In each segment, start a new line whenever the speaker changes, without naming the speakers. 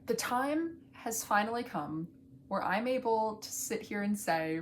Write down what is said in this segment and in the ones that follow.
The time has finally come where I'm able to sit here and say,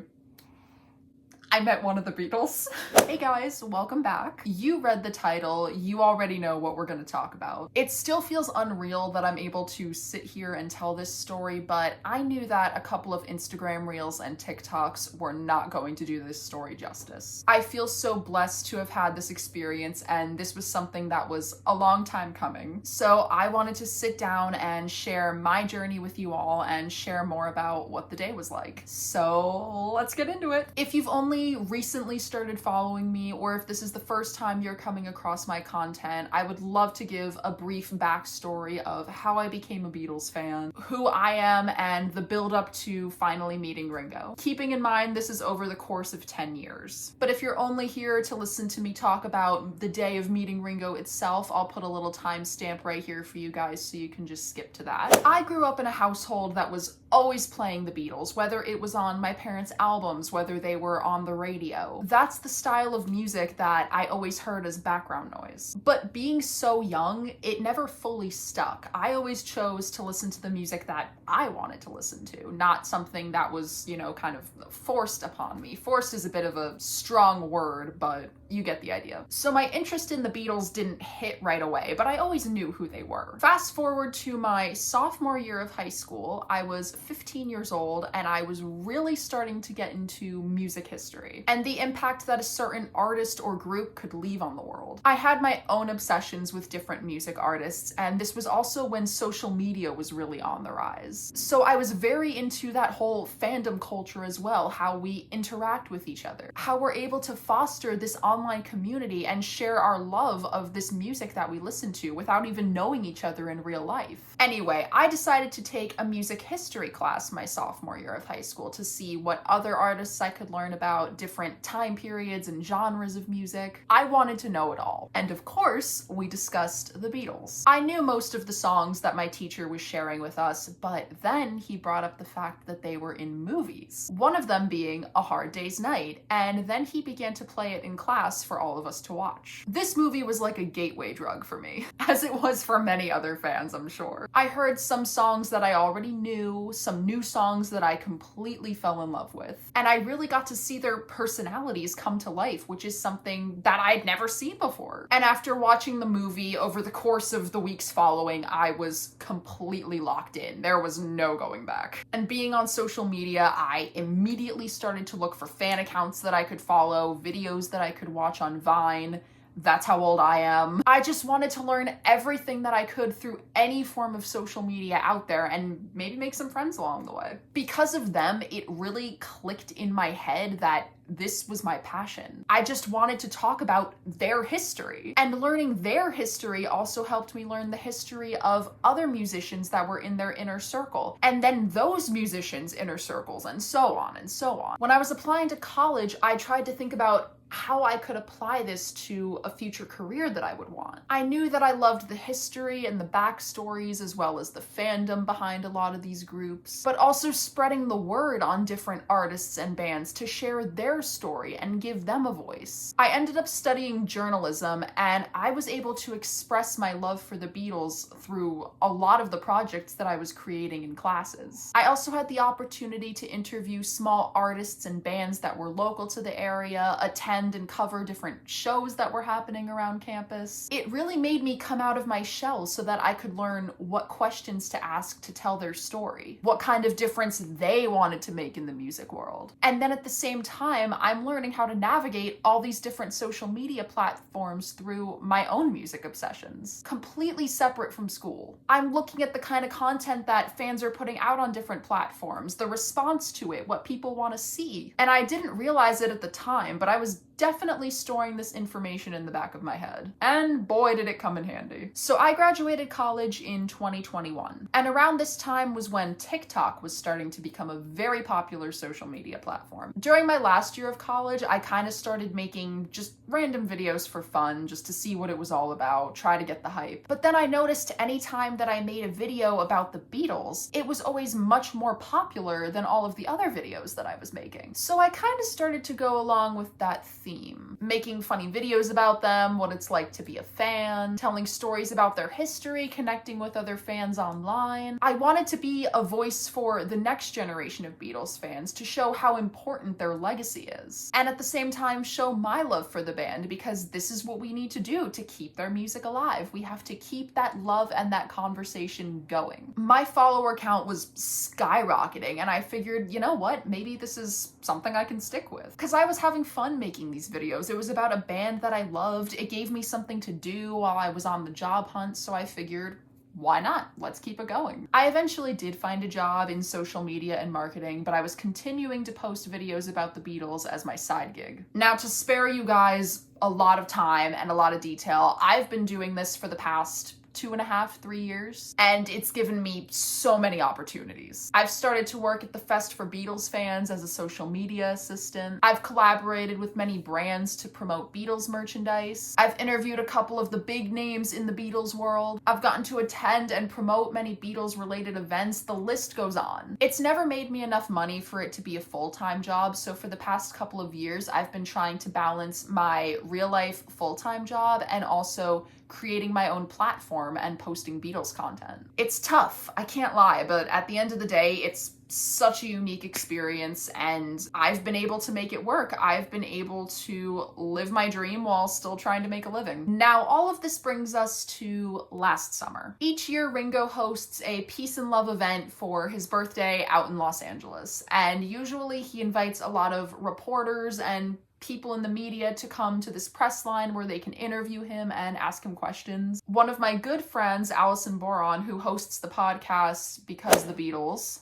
I met one of the Beatles. Hey guys, welcome back. You read the title, you already know what we're gonna talk about. It still feels unreal that I'm able to sit here and tell this story, but I knew that a couple of Instagram Reels and TikToks were not going to do this story justice. I feel so blessed to have had this experience, and this was something that was a long time coming. So I wanted to sit down and share my journey with you all and share more about what the day was like. So let's get into it. If you've only recently started following me, or if this is the first time you're coming across my content, I would love to give a brief backstory of how I became a Beatles fan, who I am, and the build up to finally meeting Ringo. Keeping in mind this is over the course of 10 years. But if you're only here to listen to me talk about the day of meeting Ringo itself, I'll put a little timestamp right here for you guys so you can just skip to that. I grew up in a household that was always playing the Beatles, whether it was on my parents' albums, whether they were on the radio. That's the style of music that I always heard as background noise. But being so young, it never fully stuck. I always chose to listen to the music that I wanted to listen to, not something that was, kind of forced upon me. Forced is a bit of a strong word, but you get the idea. So my interest in the Beatles didn't hit right away, but I always knew who they were. Fast forward to my sophomore year of high school, I was 15 years old, and I was really starting to get into music history and the impact that a certain artist or group could leave on the world. I had my own obsessions with different music artists, and this was also when social media was really on the rise. So I was very into that whole fandom culture as well, how we interact with each other, how we're able to foster this online community and share our love of this music that we listen to without even knowing each other in real life. Anyway, I decided to take a music history class my sophomore year of high school to see what other artists I could learn about, different time periods and genres of music. I wanted to know it all. And of course, we discussed the Beatles. I knew most of the songs that my teacher was sharing with us, but then he brought up the fact that they were in movies. One of them being A Hard Day's Night, and then he began to play it in class for all of us to watch. This movie was like a gateway drug for me, as it was for many other fans, I'm sure. I heard some songs that I already knew, some new songs that I completely fell in love with, and I really got to see their personalities come to life, which is something that I'd never seen before. And after watching the movie over the course of the weeks following, I was completely locked in. There was no going back. And being on social media, I immediately started to look for fan accounts that I could follow, videos that I could watch on Vine. That's how old I am. I just wanted to learn everything that I could through any form of social media out there and maybe make some friends along the way. Because of them, it really clicked in my head that this was my passion. I just wanted to talk about their history. And learning their history also helped me learn the history of other musicians that were in their inner circle, and then those musicians' inner circles, and so on and so on. When I was applying to college, I tried to think about how I could apply this to a future career that I would want. I knew that I loved the history and the backstories as well as the fandom behind a lot of these groups, but also spreading the word on different artists and bands to share their story and give them a voice. I ended up studying journalism, and I was able to express my love for the Beatles through a lot of the projects that I was creating in classes. I also had the opportunity to interview small artists and bands that were local to the area, attend and cover different shows that were happening around campus. It really made me come out of my shell so that I could learn what questions to ask to tell their story, what kind of difference they wanted to make in the music world. And then at the same time, I'm learning how to navigate all these different social media platforms through my own music obsessions, completely separate from school. I'm looking at the kind of content that fans are putting out on different platforms, the response to it, what people want to see. And I didn't realize it at the time, but I was definitely storing this information in the back of my head. And boy, did it come in handy. So I graduated college in 2021. And around this time was when TikTok was starting to become a very popular social media platform. During my last year of college, I kind of started making just random videos for fun, just to see what it was all about, try to get the hype. But then I noticed anytime that I made a video about the Beatles, it was always much more popular than all of the other videos that I was making. So I kind of started to go along with that theme, making funny videos about them, what it's like to be a fan, telling stories about their history, connecting with other fans online. I wanted to be a voice for the next generation of Beatles fans to show how important their legacy is. And at the same time, show my love for the band, because this is what we need to do to keep their music alive. We have to keep that love and that conversation going. My follower count was skyrocketing, and I figured, you know what, maybe this is something I can stick with. Because I was having fun making these videos. It was about a band that I loved. It gave me something to do while I was on the job hunt, so I figured, why not? Let's keep it going. I eventually did find a job in social media and marketing, but I was continuing to post videos about the Beatles as my side gig. Now, to spare you guys a lot of time and a lot of detail, I've been doing this for the past 2.5, 3 years, and it's given me so many opportunities. I've started to work at the Fest for Beatles fans as a social media assistant. I've collaborated with many brands to promote Beatles merchandise. I've interviewed a couple of the big names in the Beatles world. I've gotten to attend and promote many Beatles related events. The list goes on. It's never made me enough money for it to be a full-time job, so for the past couple of years, I've been trying to balance my real-life full-time job and also creating my own platform and posting Beatles content. It's tough, I can't lie, but at the end of the day, it's such a unique experience, and I've been able to make it work. I've been able to live my dream while still trying to make a living. Now, all of this brings us to last summer. Each year, Ringo hosts a peace and love event for his birthday out in Los Angeles, and usually he invites a lot of reporters and people in the media to come to this press line where they can interview him and ask him questions. One of my good friends, Allison Boron, who hosts the podcast Because the Beatles,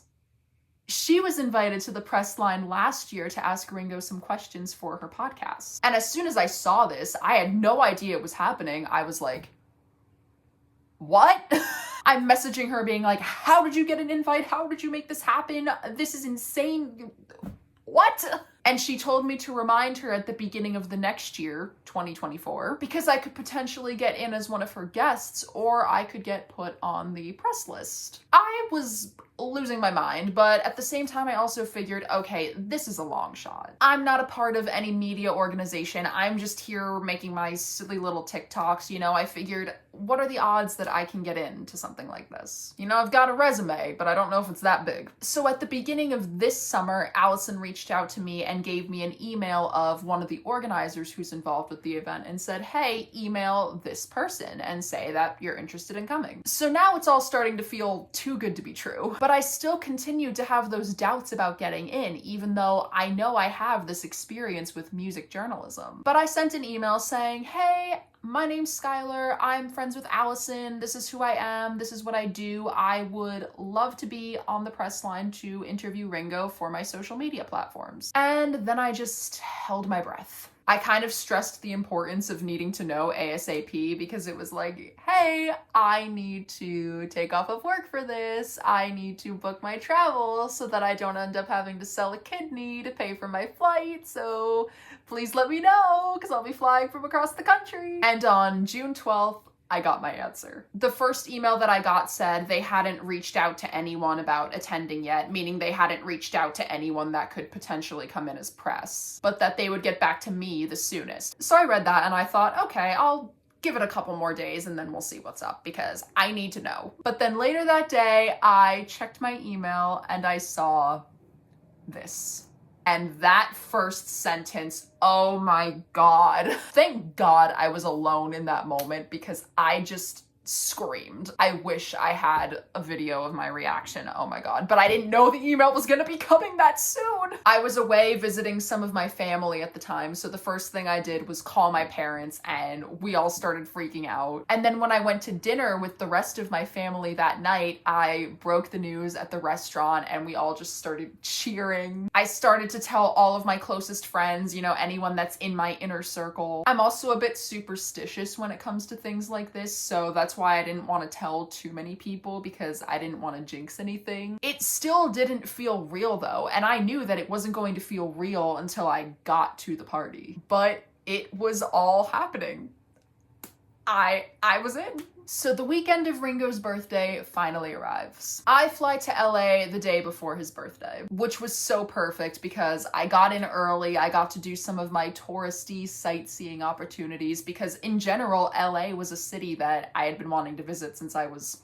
she was invited to the press line last year to ask Ringo some questions for her podcast. And as soon as I saw this, I had no idea it was happening. I was like, what? I'm messaging her being like, how did you get an invite? How did you make this happen? This is insane. What? And she told me to remind her at the beginning of the next year, 2024, because I could potentially get in as one of her guests, or I could get put on the press list. I was losing my mind, but at the same time, I also figured, okay, this is a long shot. I'm not a part of any media organization. I'm just here making my silly little TikToks. You know, I figured, what are the odds that I can get into something like this? You know, I've got a resume, but I don't know if it's that big. So at the beginning of this summer, Allison reached out to me and gave me an email of one of the organizers who's involved with the event and said, hey, email this person and say that you're interested in coming. So now it's all starting to feel too good to be true, but I still continue to have those doubts about getting in, even though I know I have this experience with music journalism. But I sent an email saying, hey, my name's Skylar, I'm friends with Allison, this is who I am, this is what I do, I would love to be on the press line to interview Ringo for my social media platforms. And then I just held my breath. I kind of stressed the importance of needing to know ASAP because it was like, hey, I need to take off of work for this. I need to book my travel so that I don't end up having to sell a kidney to pay for my flight. So please let me know because I'll be flying from across the country. And on June 12th, I got my answer. The first email that I got said they hadn't reached out to anyone about attending yet, meaning they hadn't reached out to anyone that could potentially come in as press, but that they would get back to me the soonest. So I read that and I thought, okay, I'll give it a couple more days and then we'll see what's up because I need to know. But then later that day, I checked my email and I saw this. And that first sentence, oh my God. Thank God I was alone in that moment because I just screamed. I wish I had a video of my reaction. Oh my God. But I didn't know the email was gonna be coming that soon. I was away visiting some of my family at the time, so the first thing I did was call my parents and we all started freaking out. And then when I went to dinner with the rest of my family that night, I broke the news at the restaurant and we all just started cheering. I started to tell all of my closest friends, you know, anyone that's in my inner circle. I'm also a bit superstitious when it comes to things like this, so that's why I didn't want to tell too many people because I didn't want to jinx anything. It still didn't feel real though, and I knew that it wasn't going to feel real until I got to the party. But it was all happening. I was in. So the weekend of Ringo's birthday finally arrives. I fly to LA the day before his birthday, which was so perfect because I got in early. I got to do some of my touristy sightseeing opportunities because in general, LA was a city that I had been wanting to visit since I was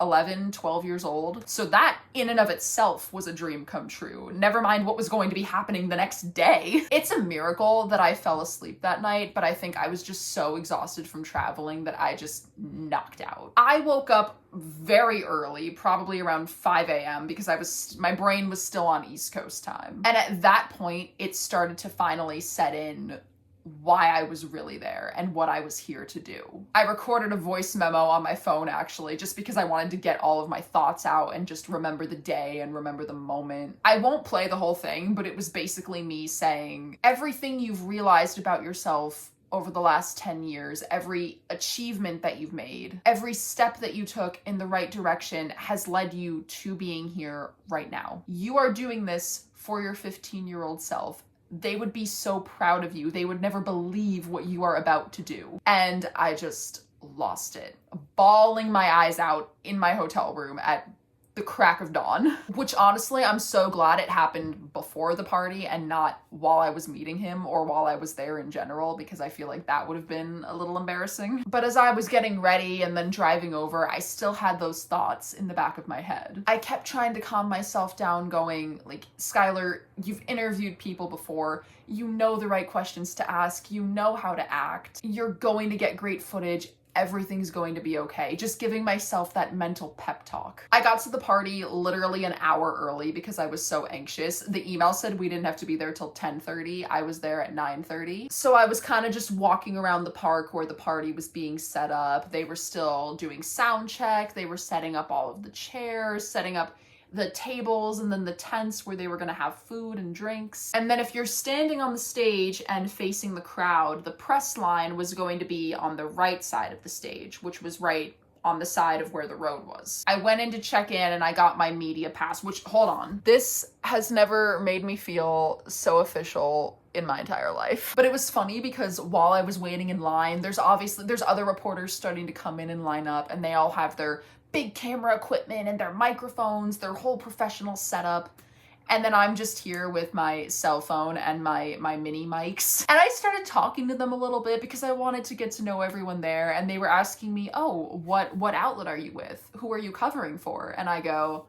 11, 12 years old. So that in and of itself was a dream come true. Never mind what was going to be happening the next day. It's a miracle that I fell asleep that night, but I think I was just so exhausted from traveling that I just knocked out. I woke up very early, probably around 5 a.m. because my brain was still on East Coast time. And at that point, it started to finally set in why I was really there and what I was here to do. I recorded a voice memo on my phone actually, just because I wanted to get all of my thoughts out and just remember the day and remember the moment. I won't play the whole thing, but it was basically me saying everything you've realized about yourself over the last 10 years, every achievement that you've made, every step that you took in the right direction has led you to being here right now. You are doing this for your 15-year-old self. They would be so proud of you. They would never believe what you are about to do. And I just lost it, bawling my eyes out in my hotel room at the crack of dawn, which honestly, I'm so glad it happened before the party and not while I was meeting him or while I was there in general, because I feel like that would have been a little embarrassing. But as I was getting ready and then driving over, I still had those thoughts in the back of my head. I kept trying to calm myself down going like, Skylar, you've interviewed people before. You know the right questions to ask. You know how to act. You're going to get great footage. Everything's going to be okay. Just giving myself that mental pep talk. I got to the party literally an hour early because I was so anxious. The email said we didn't have to be there till 10:30. I was there at 9:30. So I was kind of just walking around the park where the party was being set up. They were still doing sound check. They were setting up all of the chairs, setting up the tables and then the tents where they were going to have food and drinks. And then if you're standing on the stage and facing the crowd, the press line was going to be on the right side of the stage, which was right on the side of where the road was. I went in to check in and I got my media pass, which, hold on, this has never made me feel so official in my entire life. But it was funny because while I was waiting in line, there's other reporters starting to come in and line up, and they all have their big camera equipment and their microphones, their whole professional setup. And then I'm just here with my cell phone and my mini mics. And I started talking to them a little bit because I wanted to get to know everyone there. And they were asking me, oh, what outlet are you with? Who are you covering for? And I go,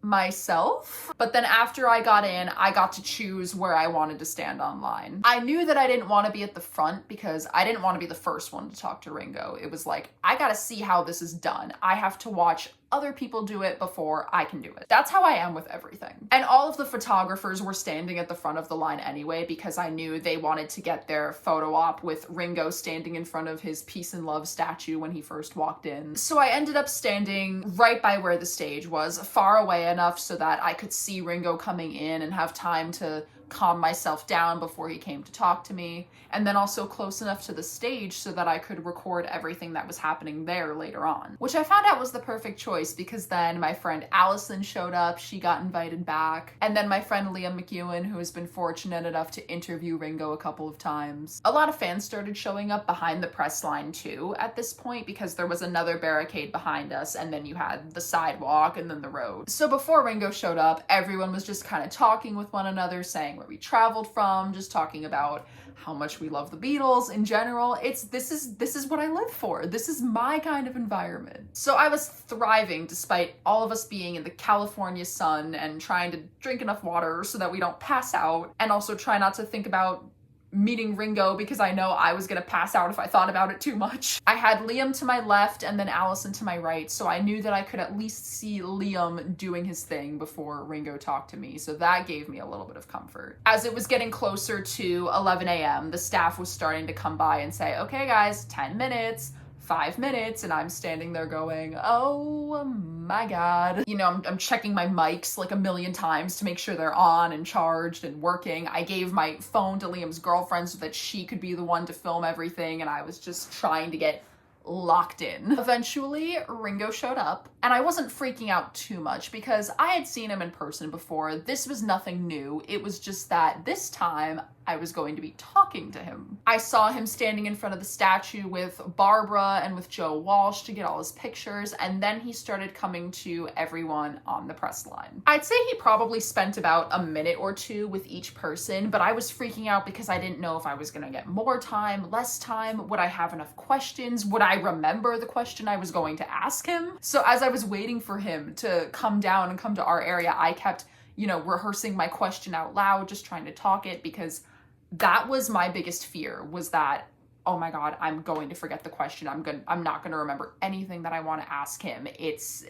myself. But then after I got in, I got to choose where I wanted to stand online. I knew that I didn't want to be at the front because I didn't want to be the first one to talk to Ringo. It was like, I gotta see how this is done. I have to watch other people do it before I can do it. That's how I am with everything. And all of the photographers were standing at the front of the line anyway because I knew they wanted to get their photo op with Ringo standing in front of his peace and love statue when he first walked in. So I ended up standing right by where the stage was, far away enough so that I could see Ringo coming in and have time to calm myself down before he came to talk to me, and then also close enough to the stage so that I could record everything that was happening there later on, which I found out was the perfect choice because then my friend Allison showed up, she got invited back, and then my friend Liam McEwen, who has been fortunate enough to interview Ringo a couple of times. A lot of fans started showing up behind the press line too at this point because there was another barricade behind us, and then you had the sidewalk and then the road. So before Ringo showed up, everyone was just kind of talking with one another, saying where we traveled from, just talking about how much we love the Beatles in general. This is what I live for. This is my kind of environment. So I was thriving despite all of us being in the California sun and trying to drink enough water so that we don't pass out, and also try not to think about meeting Ringo because I know I was gonna pass out if I thought about it too much. I had Liam to my left and then Allison to my right, so I knew that I could at least see Liam doing his thing before Ringo talked to me, so that gave me a little bit of comfort. As it was getting closer to 11 a.m., the staff was starting to come by and say, okay guys, 10 minutes, 5 minutes, and I'm standing there going, oh my god. You know, I'm checking my mics like a million times to make sure they're on and charged and working. I gave my phone to Liam's girlfriend so that she could be the one to film everything, and I was just trying to get locked in. Eventually, Ringo showed up, And I wasn't freaking out too much because I had seen him in person before. This was nothing new. It was just that this time I was going to be talking to him. I saw him standing in front of the statue with Barbara and with Joe Walsh to get all his pictures, and then he started coming to everyone on the press line. I'd say he probably spent about a minute or two with each person, but I was freaking out because I didn't know if I was gonna get more time, less time, would I have enough questions, would I remember the question I was going to ask him? So as I was waiting for him to come down and come to our area, I kept, rehearsing my question out loud, just trying to talk it, because that was my biggest fear, was that, oh my God, I'm going to forget the question. I'm not gonna remember anything that I want to ask him. It's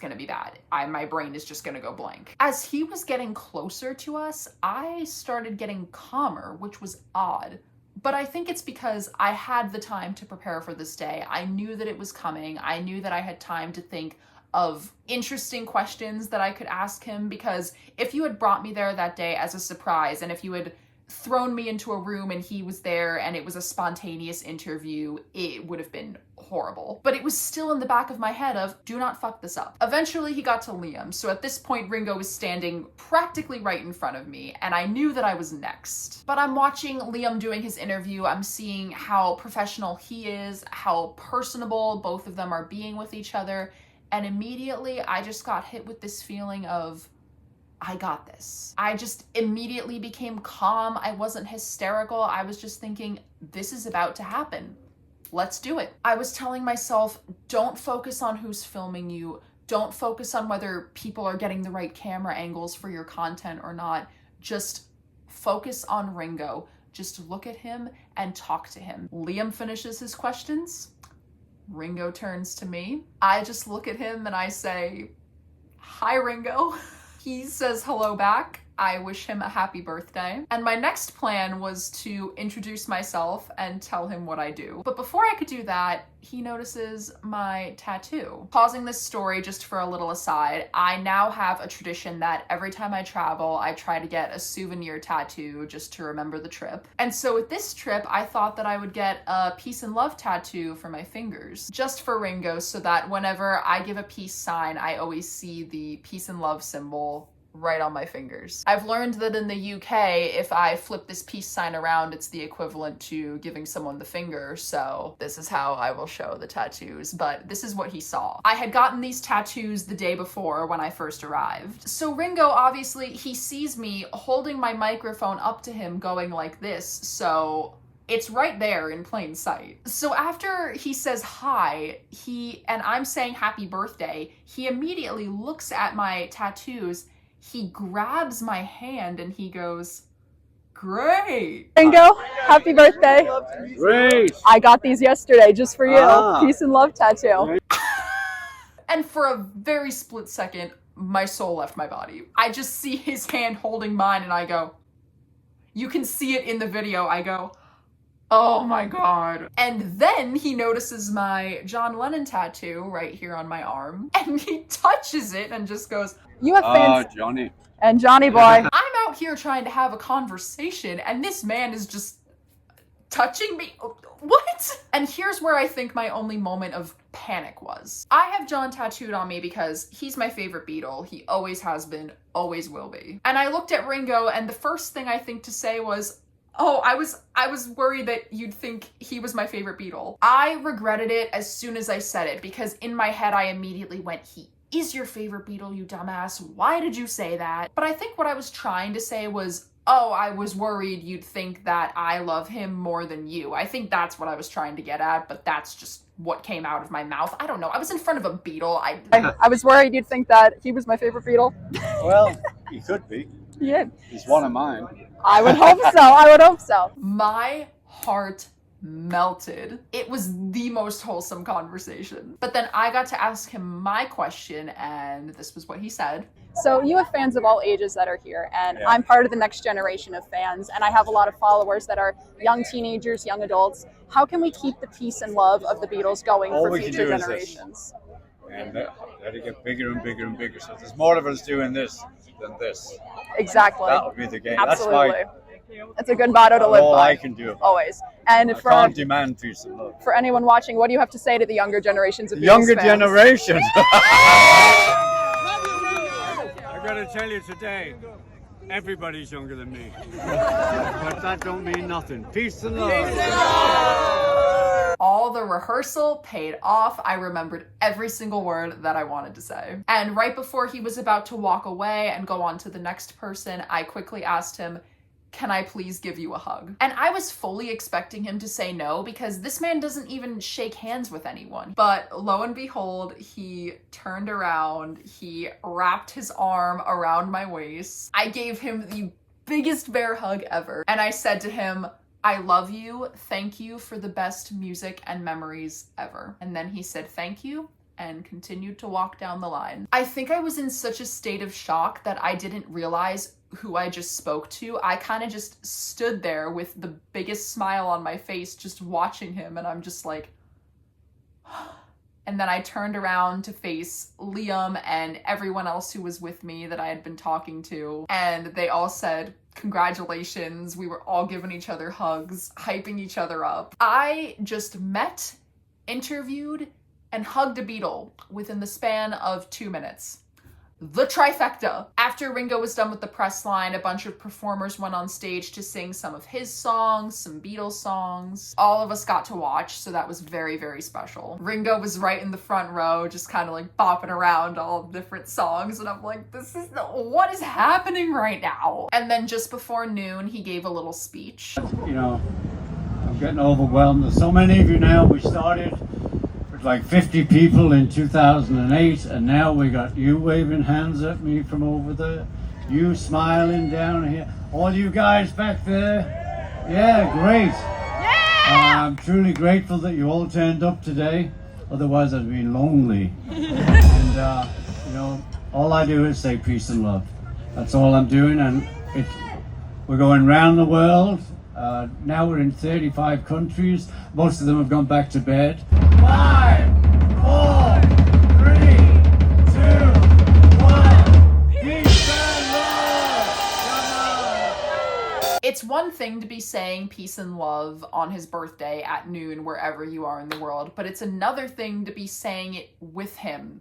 gonna be bad. My brain is just gonna go blank. As he was getting closer to us, I started getting calmer, which was odd. But I think it's because I had the time to prepare for this day. I knew that it was coming. I knew that I had time to think of interesting questions that I could ask him, because if you had brought me there that day as a surprise, and if you had thrown me into a room and he was there and it was a spontaneous interview, it would have been horrible. But it was still in the back of my head of, do not fuck this up. Eventually he got to Liam, so at this point Ringo was standing practically right in front of me, and I knew that I was next. But I'm watching Liam doing his interview, I'm seeing how professional he is, how personable both of them are being with each other, and immediately I just got hit with this feeling of, I got this. I just immediately became calm. I wasn't hysterical. I was just thinking, this is about to happen. Let's do it. I was telling myself, don't focus on who's filming you. Don't focus on whether people are getting the right camera angles for your content or not. Just focus on Ringo. Just look at him and talk to him. Liam finishes his questions. Ringo turns to me. I just look at him and I say, hi, Ringo. He says hello back. I wish him a happy birthday. And my next plan was to introduce myself and tell him what I do. But before I could do that, he notices my tattoo. Pausing this story just for a little aside, I now have a tradition that every time I travel, I try to get a souvenir tattoo just to remember the trip. And so with this trip, I thought that I would get a peace and love tattoo for my fingers, just for Ringo, so that whenever I give a peace sign, I always see the peace and love symbol right on my fingers. I've learned that in the UK, if I flip this peace sign around, it's the equivalent to giving someone the finger, so this is how I will show the tattoos, but this is what he saw. I had gotten these tattoos the day before when I first arrived. So Ringo, obviously, he sees me holding my microphone up to him going like this, so it's right there in plain sight. So after he says hi, and I'm saying happy birthday, he immediately looks at my tattoos. He grabs my hand and he goes, great.
Ringo, happy birthday.
Great.
I got these yesterday just for you. Peace and love tattoo.
And for a very split second, my soul left my body. I just see his hand holding mine and I go, you can see it in the video, I go, oh my God. And then he notices my John Lennon tattoo right here on my arm, and he touches it and just goes,
You have fans.
Johnny.
And Johnny boy.
I'm out here trying to have a conversation and this man is just touching me. What? And here's where I think my only moment of panic was. I have John tattooed on me because he's my favorite Beatle. He always has been, always will be. And I looked at Ringo and the first thing I think to say was, oh, I was worried that you'd think he was my favorite Beatle. I regretted it as soon as I said it, because in my head I immediately went, he is your favorite Beatle, you dumbass. Why did you say that? But I think what I was trying to say was, oh, I was worried you'd think that I love him more than you. I think that's what I was trying to get at, but that's just what came out of my mouth. I don't know. I was in front of a Beatle.
I was worried you'd think that he was my favorite Beatle.
Well, he could be.
Yeah.
He's one of mine.
I would hope so. I would hope so.
My heart melted. It was the most wholesome conversation. But then I got to ask him my question, and this was what he said.
So you have fans of all ages that are here, and I'm part of the next generation of fans, and I have a lot of followers that are young teenagers, young adults. How can we keep the peace and love of the Beatles going for future generations?
And let it get bigger and bigger and bigger. So there's more of us doing this than this.
Exactly.
That would be the game.
Absolutely. That's a good motto to live
All
by.
I can do.
Always. And
I can't demand peace and love.
for anyone watching, what do you have to say to the younger generations of Beatles
Younger
fans?
generation. I gotta tell you today, everybody's younger than me. But that don't mean nothing. Peace and love.
All the rehearsal paid off. I remembered every single word that I wanted to say. And right before he was about to walk away and go on to the next person, I quickly asked him, "Can I please give you a hug?" And I was fully expecting him to say no because this man doesn't even shake hands with anyone. But lo and behold, he turned around, he wrapped his arm around my waist. I gave him the biggest bear hug ever. And I said to him, "I love you. Thank you for the best music and memories ever." And then he said thank you and continued to walk down the line. I think I was in such a state of shock that I didn't realize who I just spoke to. I kind of just stood there with the biggest smile on my face, just watching him, and I'm just like, and then I turned around to face Liam and everyone else who was with me that I had been talking to, and they all said, "Congratulations." We were all giving each other hugs, hyping each other up. I just met, interviewed, and hugged a Beatle within the span of 2 minutes. The trifecta. After Ringo was done with the press line, a bunch of performers went on stage to sing some of his songs, some Beatles songs. All of us got to watch, so that was very, very special. Ringo was right in the front row, just kind of like bopping around all different songs, and I'm like, what is happening right now? And then just before noon, he gave a little speech.
You know, I'm getting overwhelmed. There's so many of you now. We started like 50 people in 2008, and now we got you waving hands at me from over there, you smiling down here, all you guys back there. Yeah, great. Yeah! I'm truly grateful that you all turned up today, otherwise I'd be lonely. And you know, all I do is say peace and love. That's all I'm doing, and we're going round the world. Now we're in 35 countries. Most of them have gone back to bed. 5, 4, 3, 2, 1. Peace and love. Come on.
It's one thing to be saying peace and love on his birthday at noon wherever you are in the world, but it's another thing to be saying it with him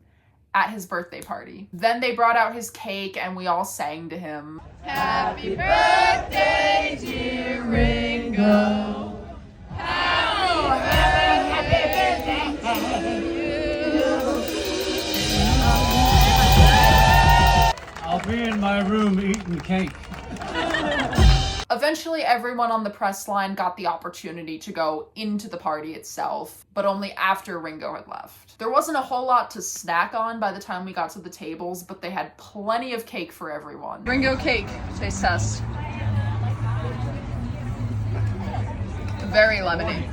at his birthday party. Then they brought out his cake and we all sang to him. Happy birthday, dear Ringo. Happy birthday to you.
I'll be in my room eating cake.
Eventually, everyone on the press line got the opportunity to go into the party itself, but only after Ringo had left. There wasn't a whole lot to snack on by the time we got to the tables, but they had plenty of cake for everyone.
Ringo cake, taste test. Very lemony.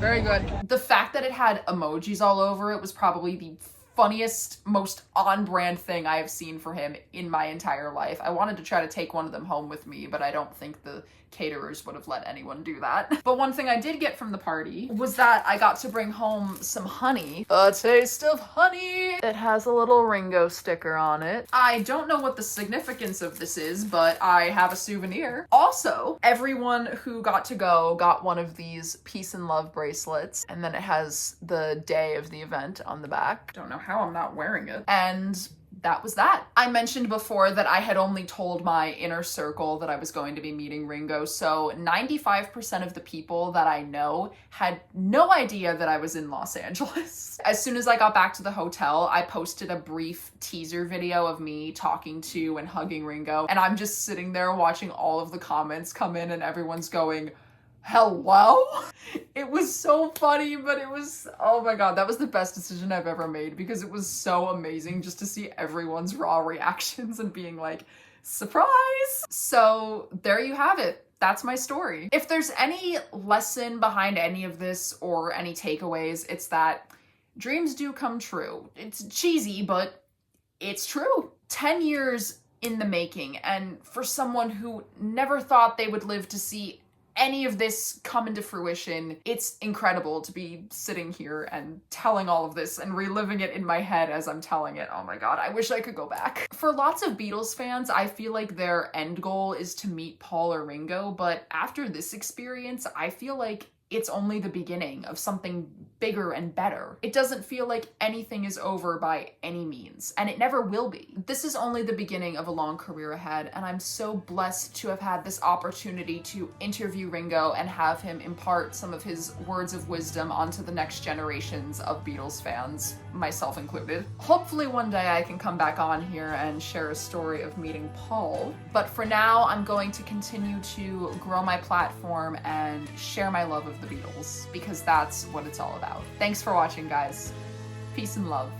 Very good.
The fact that it had emojis all over it was probably the funniest, most on-brand thing I have seen for him in my entire life. I wanted to try to take one of them home with me, but I don't think the caterers would have let anyone do that. But one thing I did get from the party was that I got to bring home some honey. A taste of honey! It has a little Ringo sticker on it. I don't know what the significance of this is, but I have a souvenir. Also, everyone who got to go got one of these peace and love bracelets, and then it has the day of the event on the back. Don't know how I'm not wearing it. And that was that. I mentioned before that I had only told my inner circle that I was going to be meeting Ringo, so 95% of the people that I know had no idea that I was in Los Angeles. As soon as I got back to the hotel, I posted a brief teaser video of me talking to and hugging Ringo, and I'm just sitting there watching all of the comments come in and everyone's going, "Hello?" It was so funny, but it was, oh my god, that was the best decision I've ever made because it was so amazing just to see everyone's raw reactions and being like, surprise! So there you have it. That's my story. If there's any lesson behind any of this or any takeaways, it's that dreams do come true. It's cheesy, but it's true. 10 years in the making, and for someone who never thought they would live to see any of this come into fruition, it's incredible to be sitting here and telling all of this and reliving it in my head as I'm telling it. Oh my god, I wish I could go back. For lots of Beatles fans, I feel like their end goal is to meet Paul or Ringo, but after this experience, I feel like it's only the beginning of something bigger and better. It doesn't feel like anything is over by any means, and it never will be. This is only the beginning of a long career ahead, and I'm so blessed to have had this opportunity to interview Ringo and have him impart some of his words of wisdom onto the next generations of Beatles fans, myself included. Hopefully one day I can come back on here and share a story of meeting Paul, but for now I'm going to continue to grow my platform and share my love of the Beatles, because that's what it's all about. Thanks for watching, guys. Peace and love.